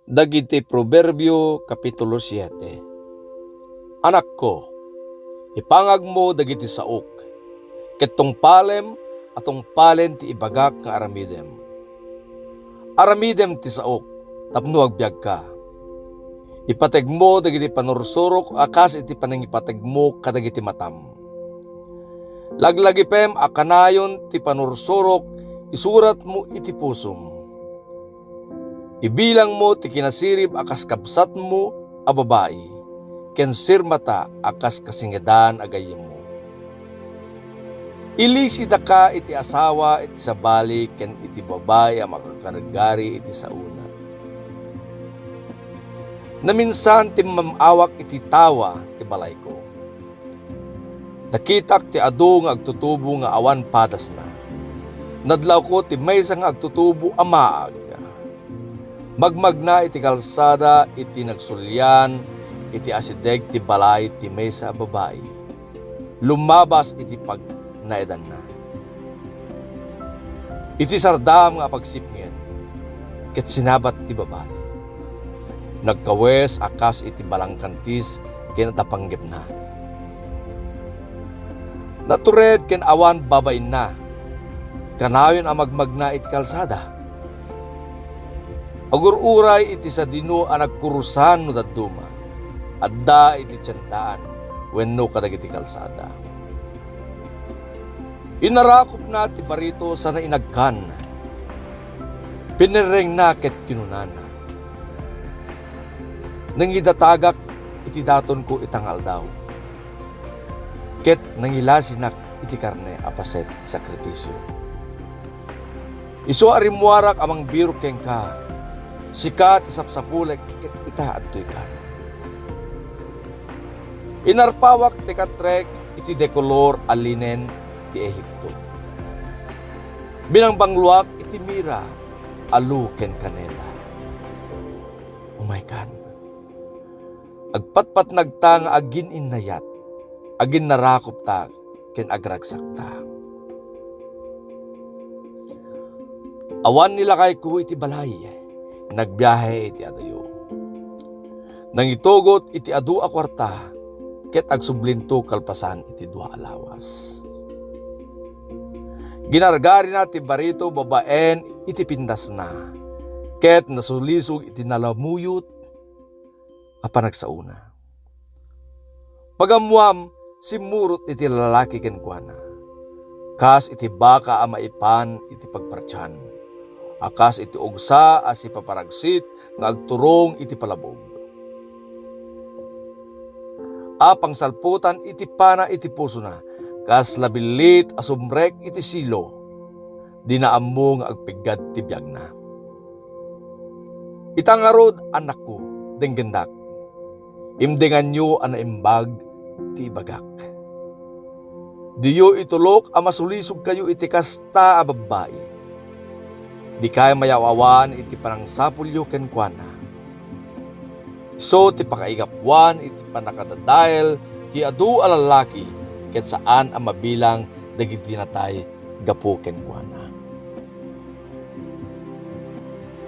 Dagiti Proverbio Kapitulo 7. Anak ko, ipangag mo dagiti saok, ket tungpalem atong palen ti ibagak nga aramidem. Aramidem ti saok, tapno agbiag ka. Ipateg mo dagiti panursurok akas iti panangipateg mo kadagiti matam. Laglagipem akanayon ti panursurok, isurat mo iti pusum. Ibilang mo ti kinasirib akas kabsat mo a babae, ken sirmata akas kasingedan agayem mo. Ilisida ka iti asawa iti sabali ken iti babae a makakargari iti sauna. Naminsan ti mamawak iti tawa ti balay ko. Nakitak ti adu nga agtutubo nga awan padas na. Nadlaw ko ti maysa nga agtutubo a maag. Magmagna iti kalsada iti nagsulyan iti asideg ti balay ti maysa babae. Lumabas iti pag naedan na. Iti sardam nga pagsipnget ket sinabat ti babae. Nagkawes akas iti balangkantis ken tapanggep na. Natured ken awan babain na. Kanayon a magmagna iti kalsada. Agururay iti sa dino a nagkurusan no dadduma. Adda iti tiyandaan wenno kadagiti kalsada. Inarakop na ti barito sa nainagkan. Pinireng na ket kinunana. Nangidatagak iti daton ko itangal daw. Ket nangilasinak iti karne apaset sakripisyo. Isu arimwarak amang biro ken ka. Sikat isapsapulek ket ita adtoy kan. Inarpawak ti katrek iti dekolor alinen ti Ehipto. Binangbangluak iti mira alu ken kanela. Umay kan. Agpatpat nagta nga agin innayat, agin narakop ta ken agragsak ta. Awan nila kay ko iti balay. Nagbiyahe iti adayo. Nangitugot iti adu a kwarta, ket agsublinto kalpasan iti dua alawas. Ginargari na ti barito babaen iti pindas na, ket nasulisog iti nalamuyot a panagsauna. Pagamuam simurot iti lalaki kenkwana, kas iti baka a maipan iti pagpartyan. Akas iti ugsa as ipaparagsit nga agturong iti palabog. Apang salputan iti pana iti puso na, kas labilit asumrek iti silo, dinaammo nga agpigad ti biyag na. Itangarod anak ko, denggendak, imdengan nyo ang naimbag ti ibagak. Diyo itulok a masulisog kayo iti kasta a babae. Di kaya mayawawan iti panangsapulyo kenkwana. So ti pakaigapwan iti panakadadael ti adu a lalaki ket saan ang mabilang dagiti natay gapu kenkwana.